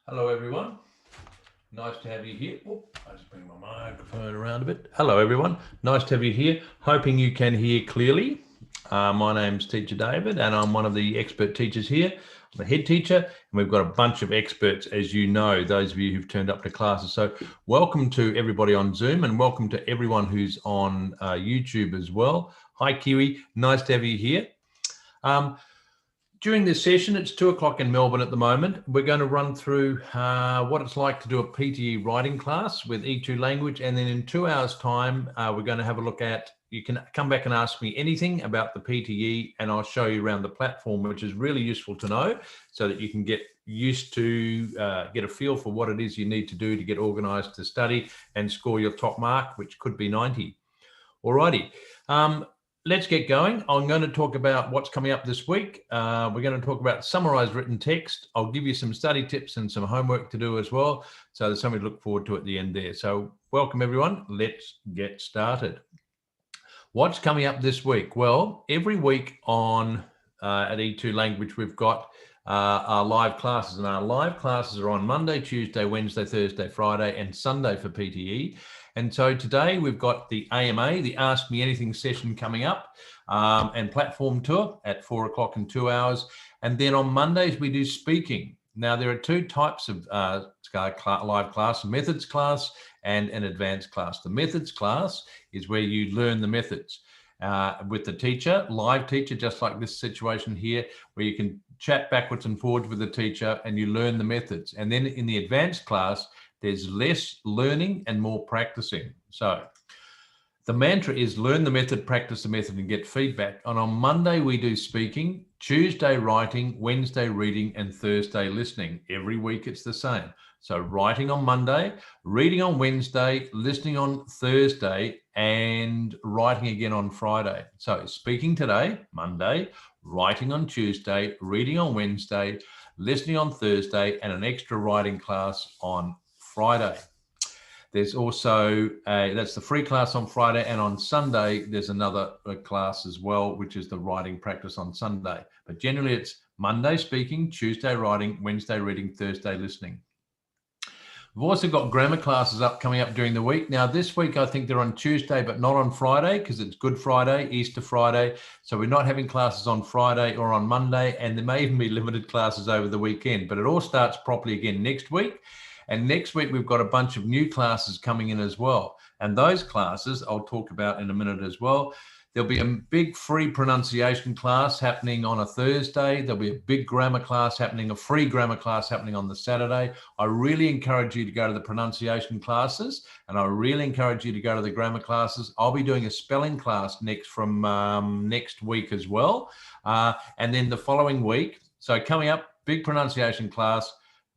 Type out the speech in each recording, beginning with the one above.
Hello everyone, nice to have you here. I just bring my microphone around a bit. Hello everyone, nice to have you here. Hoping you can hear clearly. My name's Teacher David and I'm one of the expert teachers here. I'm the head teacher and we've got a bunch of experts, as you know, those of you who've turned up to classes. So welcome to everybody on Zoom and welcome to everyone who's on YouTube as well. Hi Kiwi, nice to have you here. During this session, it's 2 o'clock in Melbourne at the moment. We're going to run through what it's like to do a PTE writing class with E2 language. And then in 2 hours time, we're going to have a look at, you can come back and ask me anything about the PTE and I'll show you around the platform, which is really useful to know so that you can get used to, get a feel for what it is you need to do to get organized to study and score your top mark, which could be 90. Alrighty. Let's get going. I'm going to talk about what's coming up this week. We're going to talk about summarized written text. I'll give you some study tips and some homework to do as well. So there's something to look forward to at the end there. So welcome everyone. Let's get started. What's coming up this week? Well, every week on at E2 Language, we've got our live classes, and our live classes are on Monday, Tuesday, Wednesday, Thursday, Friday, and Sunday for PTE. And so today we've got the AMA, the Ask Me Anything session coming up, and platform tour at 4 o'clock in 2 hours. And then on Mondays we do speaking. Now there are two types of live class, methods class and an advanced class. The methods class is where you learn the methods with the teacher, live teacher, just like this situation here, where you can chat backwards and forwards with the teacher and you learn the methods. And then in the advanced class, there's less learning and more practicing. So the mantra is learn the method, practice the method, and get feedback. And on Monday, we do speaking, Tuesday, writing, Wednesday, reading, and Thursday, listening. Every week, it's the same. So writing on Monday, reading on Wednesday, listening on Thursday, and writing again on Friday. So speaking today, Monday, writing on Tuesday, reading on Wednesday, listening on Thursday, and an extra writing class on Friday. There's also, that's the free class on Friday, and on Sunday, there's another class as well, which is the writing practice on Sunday. But generally it's Monday speaking, Tuesday writing, Wednesday reading, Thursday listening. We've also got grammar classes coming up during the week. Now this week, I think they're on Tuesday, but not on Friday because it's Good Friday, Easter Friday. So we're not having classes on Friday or on Monday, and there may even be limited classes over the weekend, but it all starts properly again next week. And next week, we've got a bunch of new classes coming in as well. And those classes I'll talk about in a minute as well. There'll be a big free pronunciation class happening on a Thursday. There'll be a big grammar class happening, a free grammar class happening on the Saturday. I really encourage you to go to the pronunciation classes, and I really encourage you to go to the grammar classes. I'll be doing a spelling class from next week as well. And then the following week, so coming up, big pronunciation class,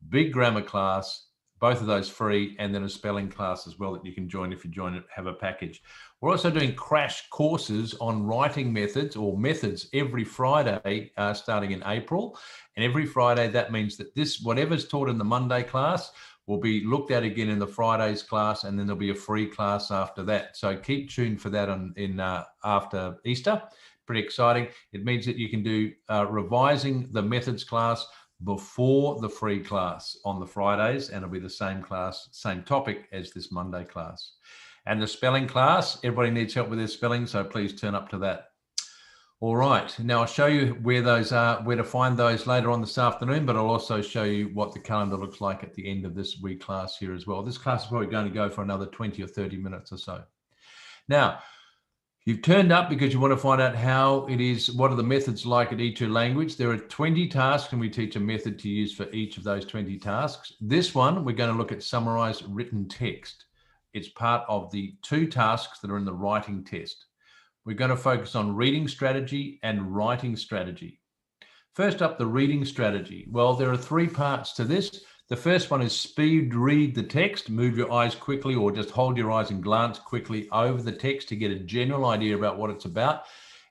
big grammar class, both of those free, and then a spelling class as well that you can join if you join it, have a package. We're also doing crash courses on writing methods or methods every Friday, starting in April. And every Friday, that means that whatever's taught in the Monday class will be looked at again in the Friday's class, and then there'll be a free class after that. So keep tuned for that after Easter. Pretty exciting. It means that you can do revising the methods class before the free class on the Fridays, and it'll be the same class, same topic as this Monday class. And the spelling class, everybody needs help with their spelling, so please turn up to that. All right, now I'll show you where those are, where to find those later on this afternoon, but I'll also show you what the calendar looks like at the end of this week class here as well. This class is probably going to go for another 20 or 30 minutes or so. Now, you've turned up because you want to find out how it is, what are the methods like at E2 Language. There are 20 tasks and we teach a method to use for each of those 20 tasks. This one, we're going to look at summarized written text. It's part of the 2 tasks that are in the writing test. We're going to focus on reading strategy and writing strategy. First up, the reading strategy. Well, there are 3 parts to this. The first one is speed read the text, move your eyes quickly or just hold your eyes and glance quickly over the text to get a general idea about what it's about.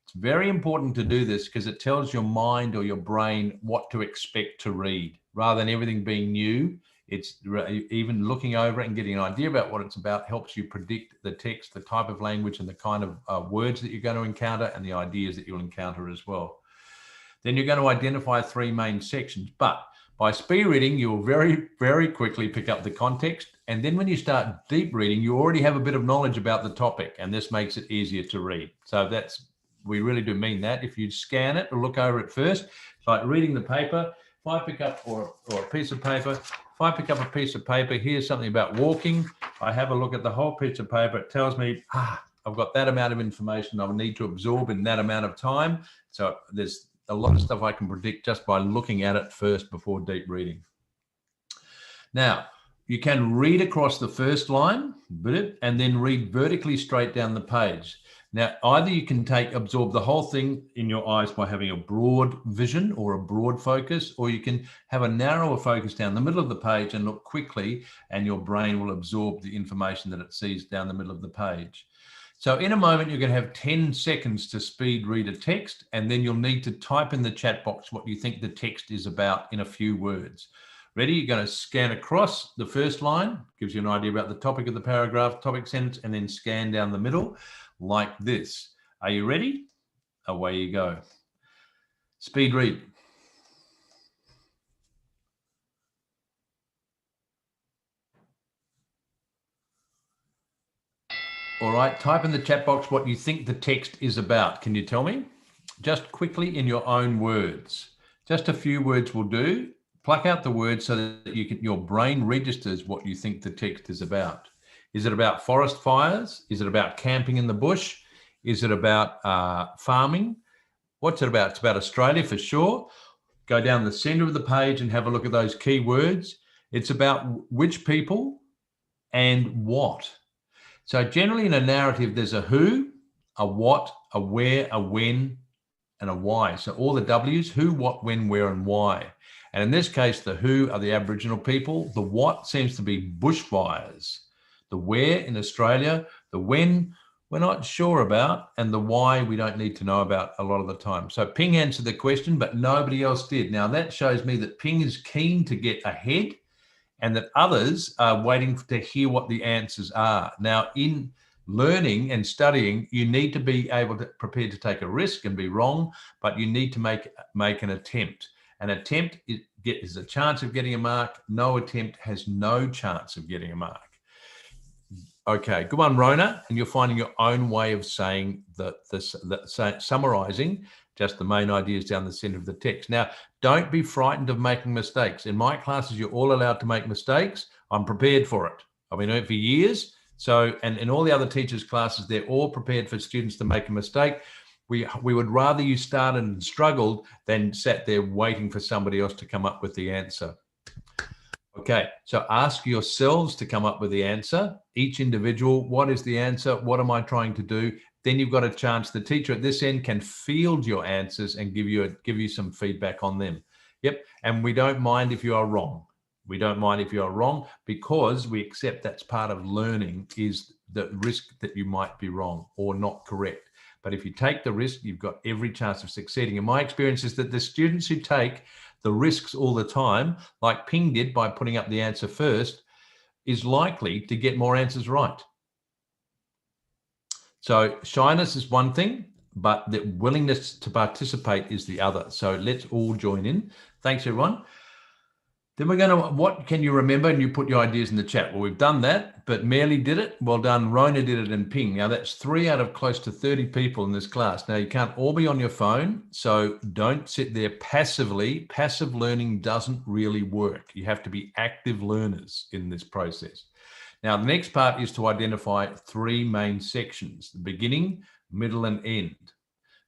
It's very important to do this because it tells your mind or your brain what to expect to read. Rather than everything being new, it's even looking over it and getting an idea about what it's about helps you predict the text, the type of language and the kind of words that you're going to encounter and the ideas that you'll encounter as well. Then you're going to identify 3 main sections, but By speed reading, you will very, very quickly pick up the context. And then when you start deep reading, you already have a bit of knowledge about the topic, and this makes it easier to read. So we really do mean that. If you scan it or look over it first, it's like reading the paper. If I pick up, or a piece of paper, if I pick up a piece of paper, here's something about walking. I have a look at the whole piece of paper. It tells me, I've got that amount of information I need to absorb in that amount of time. So there's a lot of stuff I can predict just by looking at it first before deep reading. Now, you can read across the first line, and then read vertically straight down the page. Now, either you can absorb the whole thing in your eyes by having a broad vision or a broad focus, or you can have a narrower focus down the middle of the page and look quickly, and your brain will absorb the information that it sees down the middle of the page. So in a moment, you're going to have 10 seconds to speed read a text, and then you'll need to type in the chat box what you think the text is about in a few words. Ready? You're going to scan across the first line, gives you an idea about the topic of the paragraph, topic sentence, and then scan down the middle like this. Are you ready? Away you go. Speed read. All right, type in the chat box what you think the text is about. Can you tell me? Just quickly in your own words. Just a few words will do. Pluck out the words so that your brain registers what you think the text is about. Is it about forest fires? Is it about camping in the bush? Is it about farming? What's it about? It's about Australia for sure. Go down the center of the page and have a look at those key words. It's about which people and what. So generally in a narrative, there's a who, a what, a where, a when, and a why. So all the W's, who, what, when, where, and why. And in this case, the who are the Aboriginal people. The what seems to be bushfires. The where in Australia, the when we're not sure about, and the why we don't need to know about a lot of the time. So Ping answered the question, but nobody else did. Now that shows me that Ping is keen to get ahead and that others are waiting to hear what the answers are. Now in learning and studying, you need to be prepared to take a risk and be wrong, but you need to make an attempt. An attempt is a chance of getting a mark. No attempt has no chance of getting a mark. Okay, good one, Rona. And you're finding your own way of saying summarizing just the main ideas down the center of the text. Now, don't be frightened of making mistakes. In my classes, you're all allowed to make mistakes. I'm prepared for it. I've been doing it for years. So, and in all the other teachers' classes, they're all prepared for students to make a mistake. We would rather you started and struggled than sat there waiting for somebody else to come up with the answer. Okay, so ask yourselves to come up with the answer. Each individual, what is the answer? What am I trying to do? Then you've got a chance. The teacher at this end can field your answers and give you some feedback on them. Yep, and we don't mind if you are wrong. We don't mind if you are wrong because we accept that's part of learning is the risk that you might be wrong or not correct. But if you take the risk, you've got every chance of succeeding. And my experience is that the students who take the risks all the time, like Ping did by putting up the answer first, is likely to get more answers right. So shyness is one thing, but the willingness to participate is the other. So let's all join in. Thanks, everyone. Then we're going to, what can you remember? And you put your ideas in the chat. Well, we've done that, but Merely did it. Well done. Rona did it and Ping. Now that's 3 out of close to 30 people in this class. Now you can't all be on your phone, so don't sit there passively. Passive learning doesn't really work. You have to be active learners in this process. Now the next part is to identify 3 main sections, the beginning, middle, and end.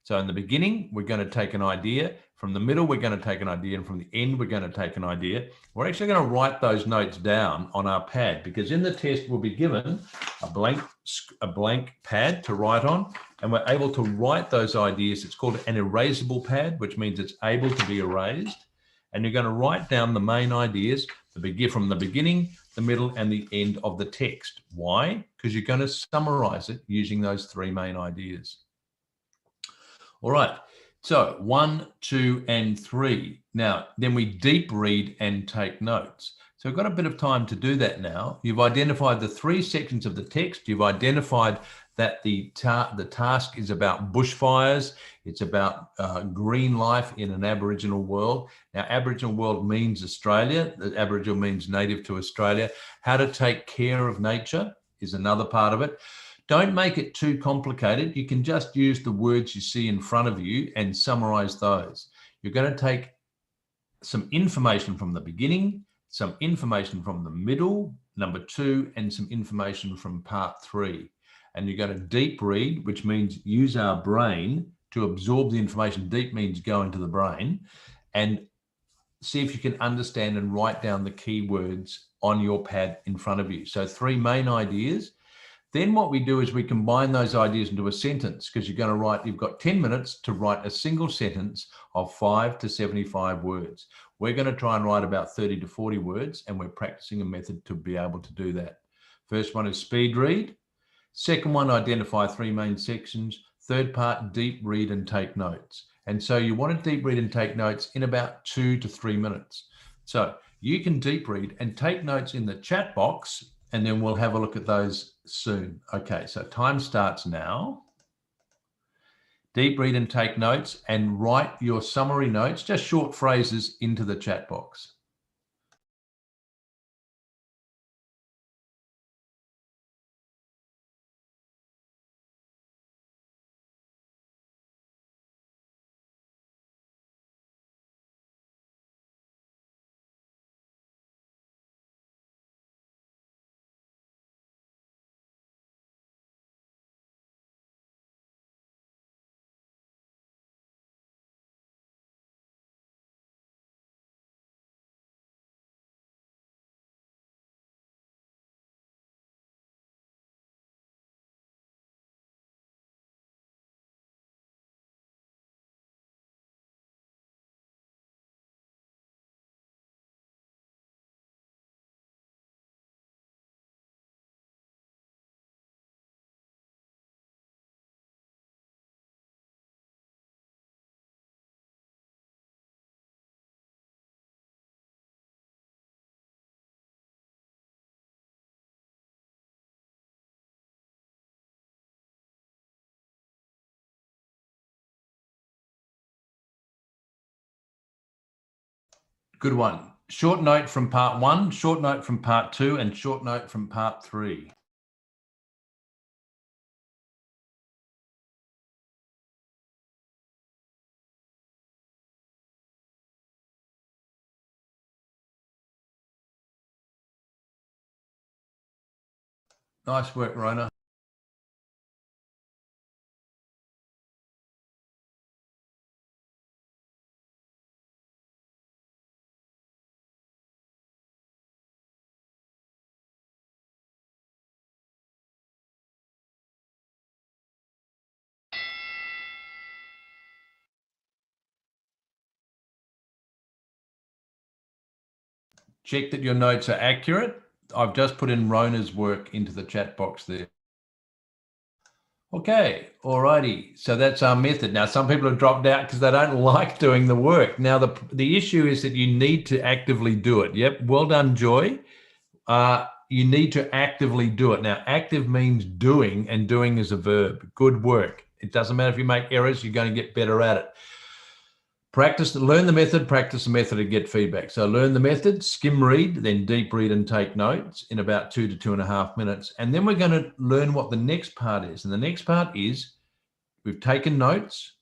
So in the beginning, we're going to take an idea. From the middle, we're going to take an idea. And from the end, we're going to take an idea. We're actually going to write those notes down on our pad because in the test, we'll be given a blank pad to write on. And we're able to write those ideas. It's called an erasable pad, which means it's able to be erased. And you're going to write down the main ideas from the beginning, the middle, and the end of the text. Why? Because you're going to summarize it using those 3 main ideas. All right. So 1, 2, and 3. Now, then we deep read and take notes. So we've got a bit of time to do that now. You've identified the 3 sections of the text. You've identified that the task is about bushfires. It's about green life in an Aboriginal world. Now, Aboriginal world means Australia. Aboriginal means native to Australia. How to take care of nature is another part of it. Don't make it too complicated. You can just use the words you see in front of you and summarize those. You're going to take some information from the beginning, some information from the middle, number 2, and some information from part 3. And you're going to deep read, which means use our brain to absorb the information. Deep means go into the brain, and see if you can understand and write down the keywords on your pad in front of you. So 3 main ideas. Then what we do is we combine those ideas into a sentence, because you've got 10 minutes to write a single sentence of 5 to 75 words. We're going to try and write about 30 to 40 words, and we're practicing a method to be able to do that. First one is speed read. Second one, identify 3 main sections. Third part, deep read and take notes. And so you want to deep read and take notes in about 2 to 3 minutes. So you can deep read and take notes in the chat box, and then we'll have a look at those soon. Okay, so time starts now. Deep read and take notes, and write your summary notes, just short phrases, into the chat box. Good one. Short note from part 1, short note from part 2, and short note from part 3. Nice work, Rona. Check that your notes are accurate. I've just put in Rona's work into the chat box there. Okay, alrighty. So that's our method. Now, some people have dropped out because they don't like doing the work. Now, the issue is that you need to actively do it. Yep, well done, Joy. You need to actively do it. Now, active means doing, and doing is a verb. Good work. It doesn't matter if you make errors, you're going to get better at it. Practice, learn the method, practice the method and get feedback. So learn the method, skim read, then deep read and take notes in about 2 to 2.5 minutes. And then we're going to learn what the next part is. And the next part is, we've taken notes.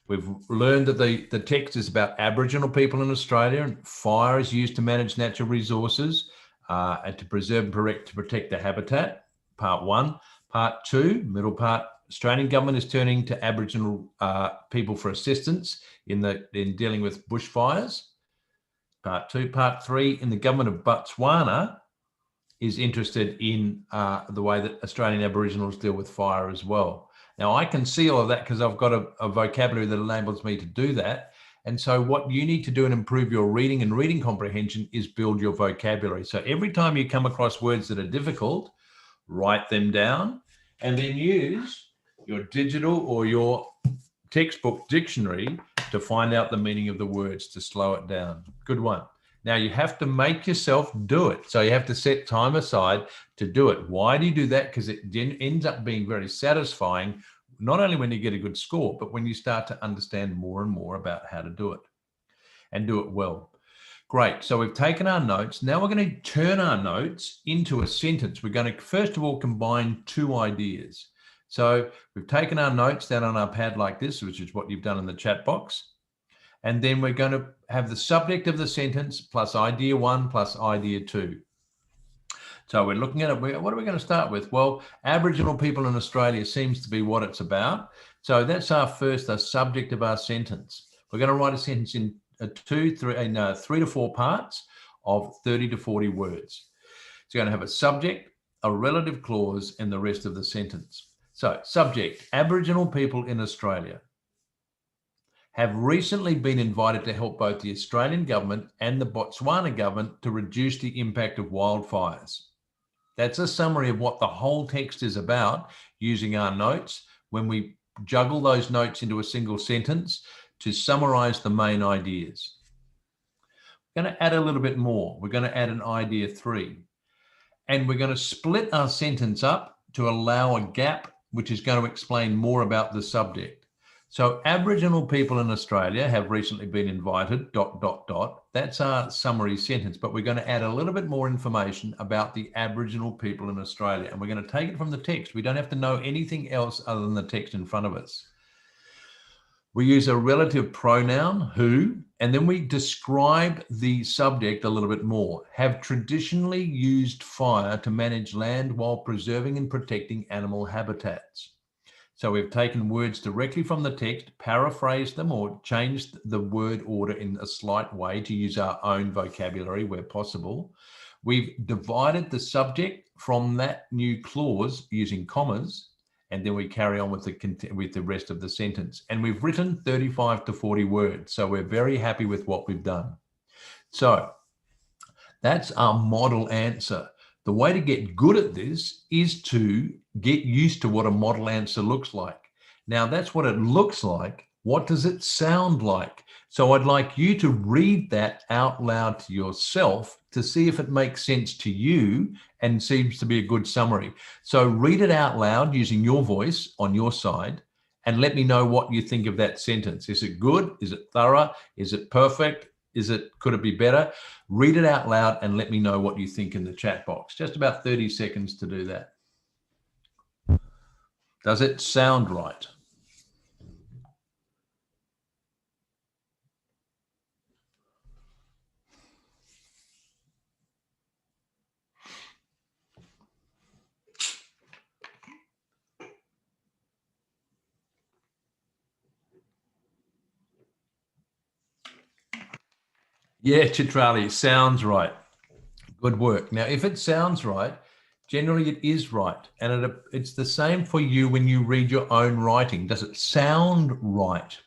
We've learned that the text is about Aboriginal people in Australia, and fire is used to manage natural resources and to preserve and protect the habitat, part 1. Part 2, middle part, Australian government is turning to Aboriginal people for assistance in dealing with bushfires. Part 2. Part 3, in the government of Botswana is interested in the way that Australian Aboriginals deal with fire as well. Now, I can see all of that because I've got a vocabulary that enables me to do that. And so what you need to do and improve your reading and reading comprehension is build your vocabulary. So every time you come across words that are difficult, write them down and then use your digital or your textbook dictionary to find out the meaning of the words to slow it down. Good one. Now you have to make yourself do it. So you have to set time aside to do it. Why do you do that? Because it ends up being very satisfying not only when you get a good score, but when you start to understand more and more about how to do it and do it well. Great. So we've taken our notes. Now we're going to turn our notes into a sentence. We're going to, first of all, combine two ideas. So we've taken our notes down on our pad like this, which is what you've done in the chat box. And then we're going to have the subject of the sentence plus idea one plus idea two. So we're looking at it. What are we going to start with? Well, Aboriginal people in Australia seems to be what it's about. So that's our first, the subject of our sentence. We're going to write a sentence in 3 to 4 parts of 30 to 40 words. It's going to have a subject, a relative clause, and the rest of the sentence. So, subject, Aboriginal people in Australia have recently been invited to help both the Australian government and the Botswana government to reduce the impact of wildfires. That's a summary of what the whole text is about using our notes. When we juggle those notes into a single sentence, to summarize the main ideas. We're going to add a little bit more. We're going to add an idea 3. And we're going to split our sentence up to allow a gap, which is going to explain more about the subject. So Aboriginal people in Australia have recently been invited, ... That's our summary sentence, but we're going to add a little bit more information about the Aboriginal people in Australia. And we're going to take it from the text. We don't have to know anything else other than the text in front of us. We use a relative pronoun, who, and then we describe the subject a little bit more. Have traditionally used fire to manage land while preserving and protecting animal habitats. So we've taken words directly from the text, paraphrased them, or changed the word order in a slight way to use our own vocabulary where possible. We've divided the subject from that new clause using commas, and then we carry on with the rest of the sentence. And we've written 35 to 40 words. So we're very happy with what we've done. So that's our model answer. The way to get good at this is to get used to what a model answer looks like. Now that's what it looks like. What does it sound like? So I'd like you to read that out loud to yourself to see if it makes sense to you and seems to be a good summary. So read it out loud using your voice on your side and let me know what you think of that sentence. Is it good? Is it thorough? Is it perfect? Could it be better? Read it out loud and let me know what you think in the chat box. Just about 30 seconds to do that. Does it sound right? Yeah, Chitrali, sounds right. Good work. Now, if it sounds right, generally it is right. And it's the same for you when you read your own writing. Does it sound right?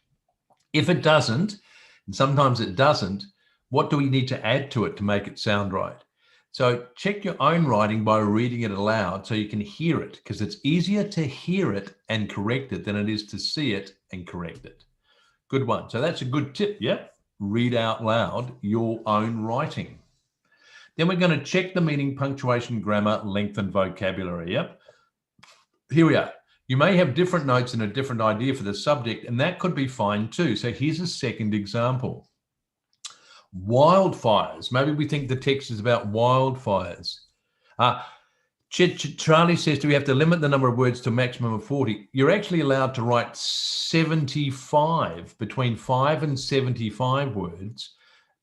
If it doesn't, and sometimes it doesn't, what do we need to add to it to make it sound right? So check your own writing by reading it aloud so you can hear it, because it's easier to hear it and correct it than it is to see it and correct it. Good one. So that's a good tip. Yeah. Read out loud your own writing. Then we're going to check the meaning, punctuation, grammar, length, and vocabulary. Yep. Here we are. You may have different notes and a different idea for the subject, and that could be fine too. So here's a second example. Wildfires. Maybe we think the text is about wildfires. Charlie says, do we have to limit the number of words to a maximum of 40? You're actually allowed to write 75, between 5 and 75 words.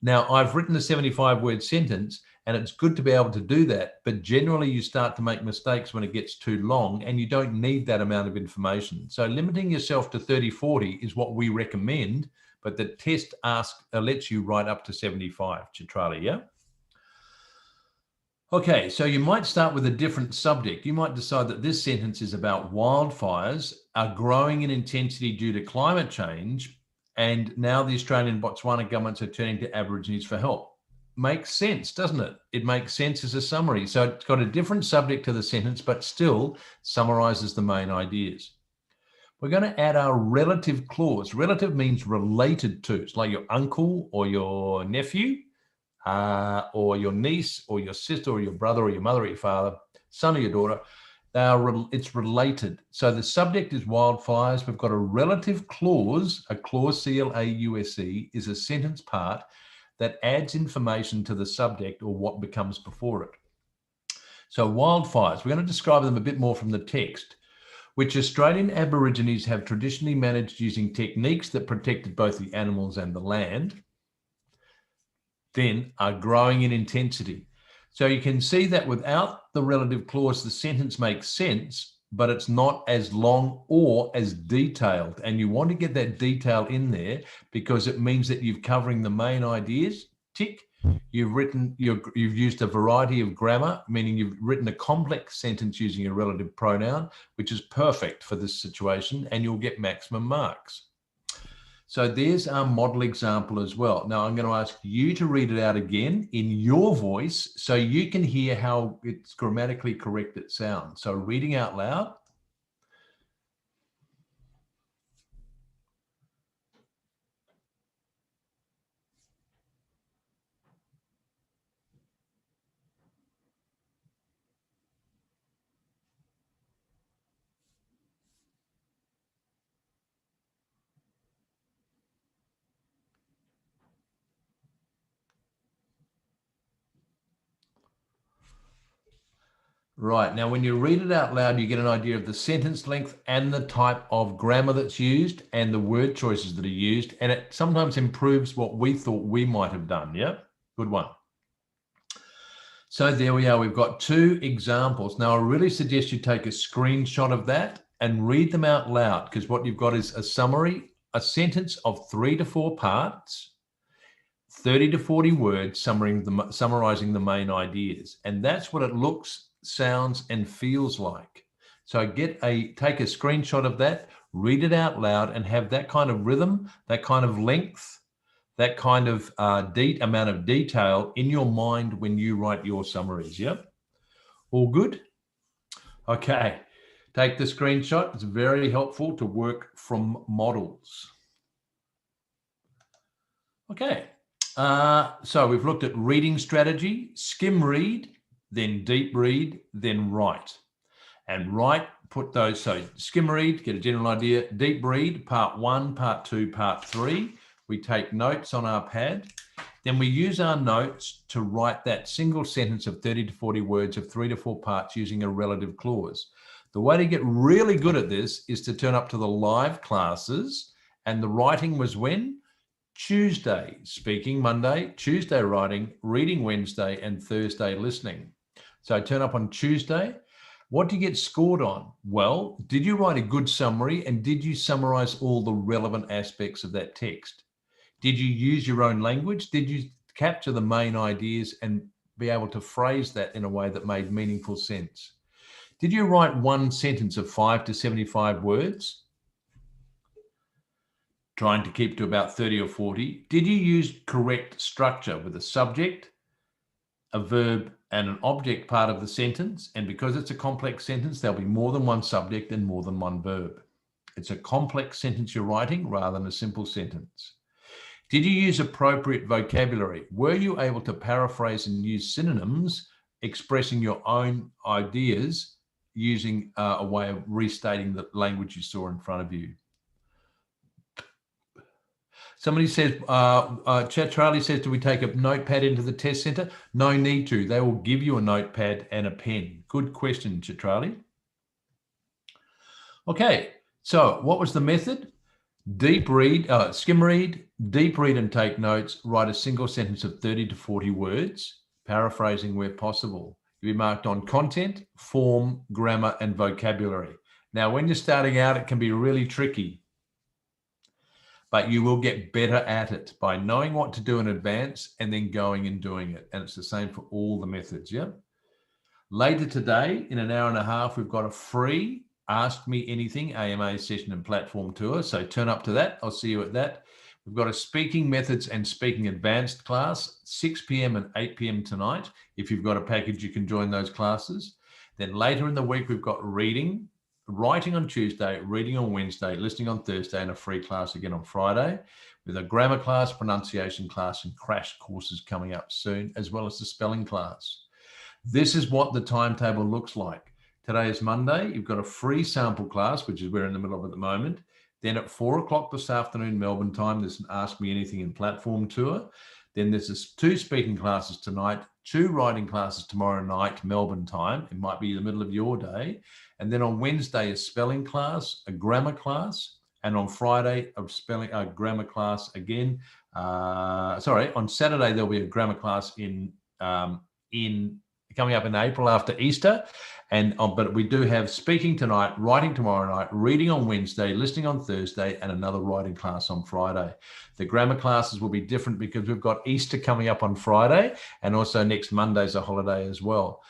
Now, I've written a 75-word sentence, and it's good to be able to do that, but generally you start to make mistakes when it gets too long, and you don't need that amount of information. So limiting yourself to 30, 40 is what we recommend, but the test lets you write up to 75, Chitrali, yeah? Okay, so you might start with a different subject. You might decide that this sentence is about wildfires are growing in intensity due to climate change, and now the Australian and Botswana governments are turning to Aborigines for help. Makes sense, doesn't it? It makes sense as a summary. So it's got a different subject to the sentence, but still summarizes the main ideas. We're going to add our relative clause. Relative means related to. It's like your uncle or your nephew, or your niece or your sister or your brother or your mother or your father, son or your daughter. it's related. So the subject is wildfires. We've got a relative clause, a clause, C-L-A-U-S-E, is a sentence part that adds information to the subject or what becomes before it. So wildfires, we're going to describe them a bit more from the text, which Australian Aborigines have traditionally managed using techniques that protected both the animals and the land, then are growing in intensity. So you can see that without the relative clause, the sentence makes sense, but it's not as long or as detailed. And you want to get that detail in there because it means that you're covering the main ideas, tick. You've used a variety of grammar, meaning you've written a complex sentence using a relative pronoun, which is perfect for this situation, and you'll get maximum marks. So there's our model example as well. Now I'm going to ask you to read it out again in your voice so you can hear how it's grammatically correct it sounds. So reading out loud. Right, now when you read it out loud, you get an idea of the sentence length and the type of grammar that's used and the word choices that are used, and it sometimes improves what we thought we might have done, yeah? Good one. So there we are, we've got two examples. Now I really suggest you take a screenshot of that and read them out loud, because what you've got is a summary, a sentence of 3 to 4 parts, 30 to 40 words summarizing the main ideas. And that's what it looks, sounds, and feels like. So take a screenshot of that, read it out loud, and have that kind of rhythm, that kind of length, that kind of amount of detail in your mind when you write your summaries. Yep. All good? Okay. Take the screenshot. It's very helpful to work from models. Okay. So we've looked at reading strategy, skim read, then deep read, then write. And write, put those, so skim read, get a general idea, deep read, part 1, part 2, part 3. We take notes on our pad. Then we use our notes to write that single sentence of 30 to 40 words of 3 to 4 parts using a relative clause. The way to get really good at this is to turn up to the live classes, and the writing was when? Tuesday, speaking Monday, Tuesday writing, reading Wednesday, and Thursday listening. So turn up on Tuesday. What do you get scored on? Well, did you write a good summary, and did you summarize all the relevant aspects of that text? Did you use your own language? Did you capture the main ideas and be able to phrase that in a way that made meaningful sense? Did you write one sentence of 5 to 75 words? Trying to keep to about 30 or 40. Did you use correct structure with a subject, a verb, and an object part of the sentence? And because it's a complex sentence, there'll be more than one subject and more than one verb. It's a complex sentence you're writing rather than a simple sentence. Did you use appropriate vocabulary? Were you able to paraphrase and use synonyms, expressing your own ideas using a way of restating the language you saw in front of you? Somebody says, Charlie says, do we take a notepad into the test center? No need to. They will give you a notepad and a pen. Good question, Charlie. Okay, so what was the method? Deep read, skim read, deep read and take notes, write a single sentence of 30 to 40 words, paraphrasing where possible. You'll be marked on content, form, grammar, and vocabulary. Now, when you're starting out, it can be really tricky, but you will get better at it by knowing what to do in advance and then going and doing it. And it's the same for all the methods, yeah? Later today, in an hour and a half, we've got a free Ask Me Anything AMA session and platform tour. So turn up to that. I'll see you at that. We've got a speaking methods and speaking advanced class, 6 p.m. and 8 p.m. tonight. If you've got a package, you can join those classes. Then later in the week, we've got reading, writing on Tuesday, reading on Wednesday, listening on Thursday, and a free class again on Friday, with a grammar class, pronunciation class, and crash courses coming up soon, as well as the spelling class. This is what the timetable looks like. Today is Monday. You've got a free sample class, which is we're in the middle of at the moment. Then at 4 o'clock this afternoon, Melbourne time, there's an Ask Me Anything in platform tour. Then there's 2 speaking classes tonight, 2 writing classes tomorrow night, Melbourne time. It might be the middle of your day. And then on Wednesday, a spelling class, a grammar class. And on Friday, a grammar class again. On Saturday, there'll be a grammar class in coming up in April after Easter. But we do have speaking tonight, writing tomorrow night, reading on Wednesday, listening on Thursday, and another writing class on Friday. The grammar classes will be different because we've got Easter coming up on Friday, and also next Monday's a holiday as well.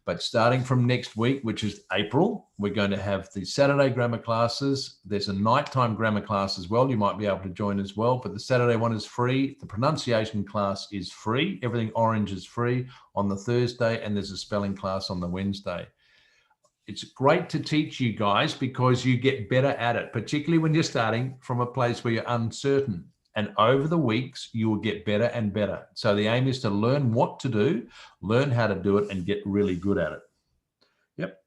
But starting from next week, which is April, we're going to have the Saturday grammar classes. There's a nighttime grammar class as well. You might be able to join as well, but the Saturday one is free. The pronunciation class is free. Everything orange is free on the Thursday, and there's a spelling class on the Wednesday. It's great to teach you guys because you get better at it, particularly when you're starting from a place where you're uncertain. And over the weeks, you will get better and better. So the aim is to learn what to do, learn how to do it, and get really good at it. Yep.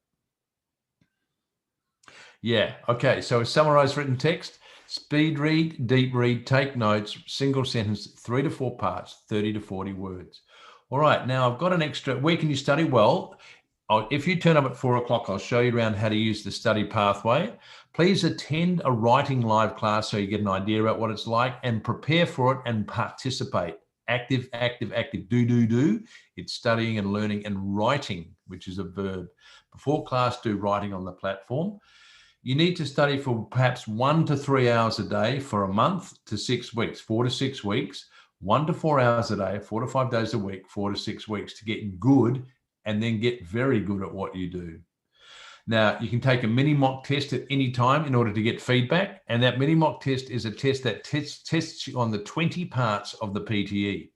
Yeah. Okay. So summarize written text, speed read, deep read, take notes, single sentence, 3 to 4 parts, 30 to 40 words. All right. Now I've got an extra. Where can you study? Well, if you turn up at 4 o'clock, I'll show you around how to use the study pathway. Please attend a writing live class so you get an idea about what it's like, and prepare for it and participate. Active, active, active, do. It's studying and learning and writing, which is a verb. Before class, do writing on the platform. You need to study for perhaps 1 to 3 hours a day for a month to 6 weeks, 4 to 6 weeks, 1 to 4 hours a day, 4 to 5 days a week, 4 to 6 weeks to get good and then get very good at what you do. Now, you can take a mini mock test at any time in order to get feedback. And that mini mock test is a test that tests you on the 20 parts of the PTE.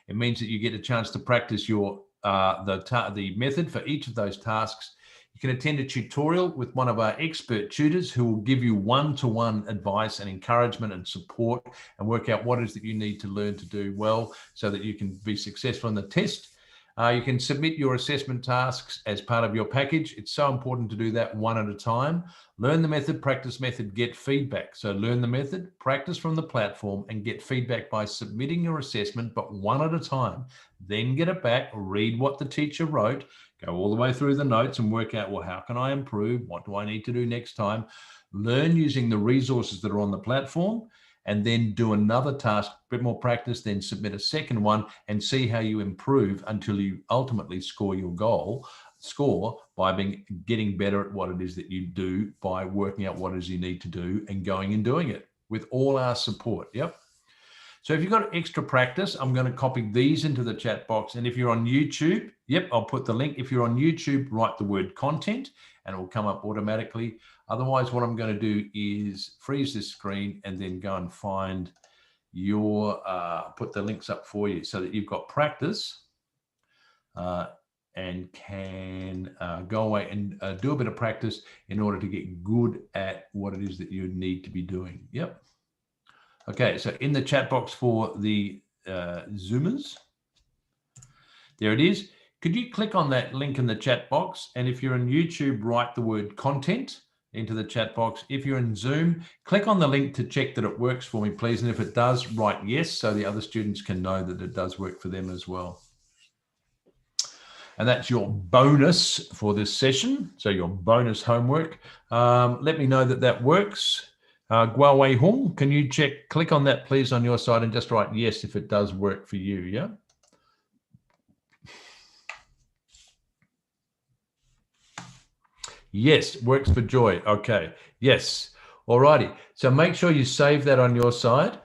It means that you get a chance to practice the method for each of those tasks. You can attend a tutorial with one of our expert tutors who will give you one-to-one advice and encouragement and support and work out what it is that you need to learn to do well so that you can be successful in the test. You can submit your assessment tasks as part of your package. It's so important to do that one at a time. Learn the method, practice method, get feedback. So learn the method, practice from the platform, and get feedback by submitting your assessment, but one at a time. Then get it back, read what the teacher wrote, go all the way through the notes and work out, well, how can I improve? What do I need to do next time? Learn using the resources that are on the platform, and then do another task, a bit more practice, then submit a second one and see how you improve until you ultimately score your goal. Score by getting better at what it is that you do by working out what it is you need to do and going and doing it with all our support. Yep. So if you've got extra practice, I'm going to copy these into the chat box. And if you're on YouTube, yep, I'll put the link. If you're on YouTube, write the word content and it will come up automatically. Otherwise, what I'm going to do is freeze this screen and then go and find put the links up for you so that you've got practice and can go away and do a bit of practice in order to get good at what it is that you need to be doing. Yep. Okay, so in the chat box for the Zoomers, there it is. Could you click on that link in the chat box? And if you're on YouTube, write the word content into the chat box. If you're in Zoom, click on the link to check that it works for me, please. And if it does, write yes, so the other students can know that it does work for them as well. And that's your bonus for this session. So your bonus homework. Let me know that that works. Gua Wei Hung, can you click on that, please, on your side and just write yes if it does work for you, yeah? Yes, works for Joy. Okay, yes. All righty. So make sure you save that on your side,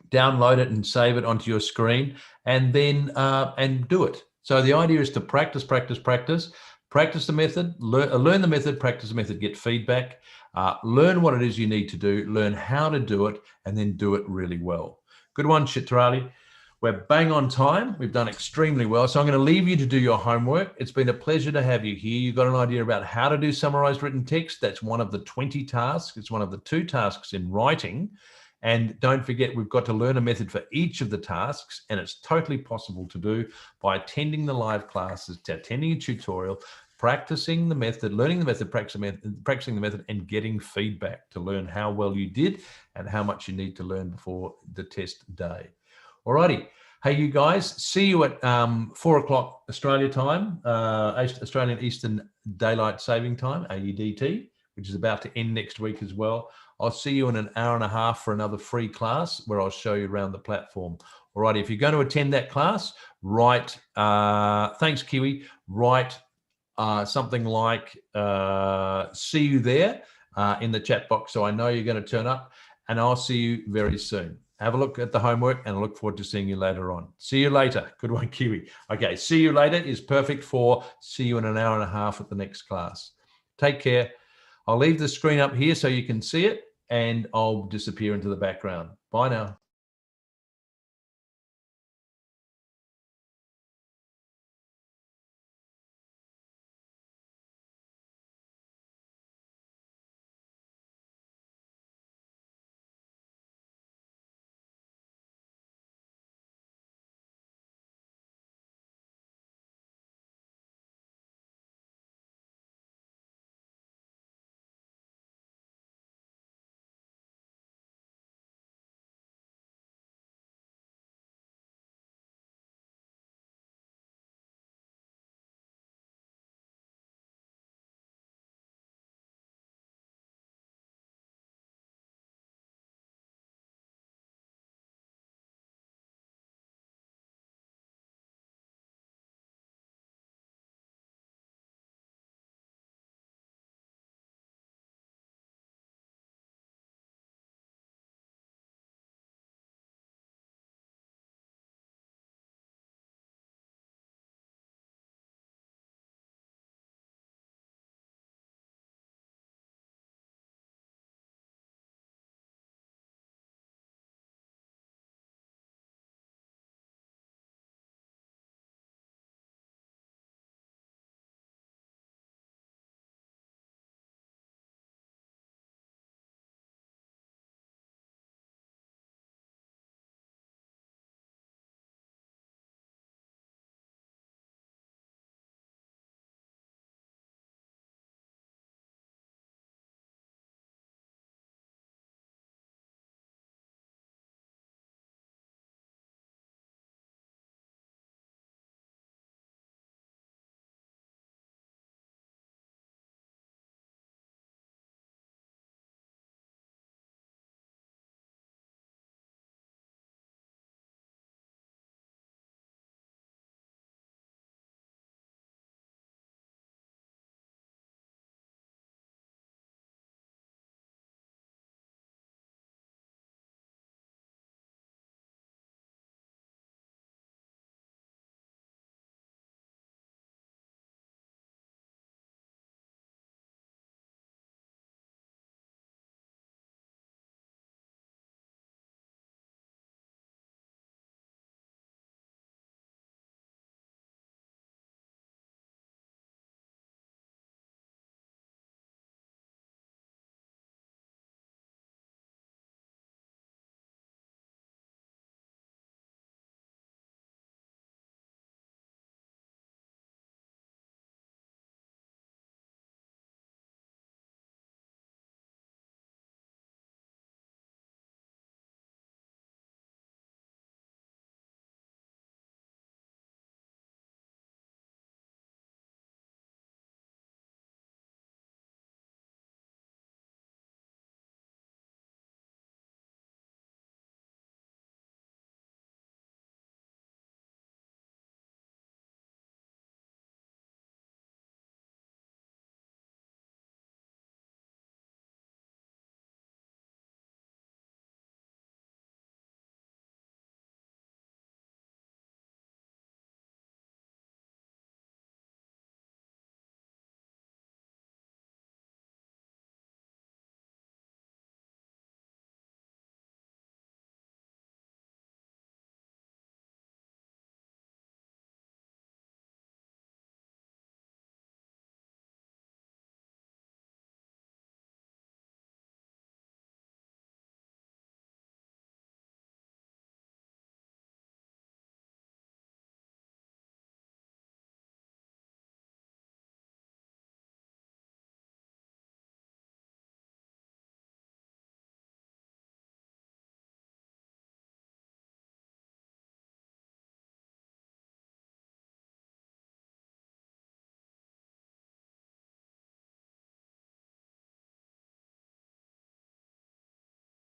download it and save it onto your screen, and then and do it. So the idea is to practice the method, learn the method, practice the method, get feedback, learn what it is you need to do, learn how to do it, and then do it really well. Good one, Chitrali. We're bang on time. We've done extremely well. So I'm going to leave you to do your homework. It's been a pleasure to have you here. You've got an idea about how to do summarized written text. That's one of the 20 tasks. It's one of the 2 tasks in writing. And don't forget, we've got to learn a method for each of the tasks, and it's totally possible to do by attending the live classes, attending a tutorial, practicing the method, learning the method, practicing the method, and getting feedback to learn how well you did and how much you need to learn before the test day. Alrighty. Hey, you guys, see you at 4 o'clock Australia time, Australian Eastern Daylight Saving Time, AEDT, which is about to end next week as well. I'll see you in an hour and a half for another free class where I'll show you around the platform. Alrighty, if you're going to attend that class, write, thanks Kiwi, write something like, see you there in the chat box so I know you're going to turn up, and I'll see you very soon. Have a look at the homework and I look forward to seeing you later on. See you later. Good one, Kiwi. Okay, see you later is perfect for see you in an hour and a half at the next class. Take care. I'll leave the screen up here so you can see it, and I'll disappear into the background. Bye now.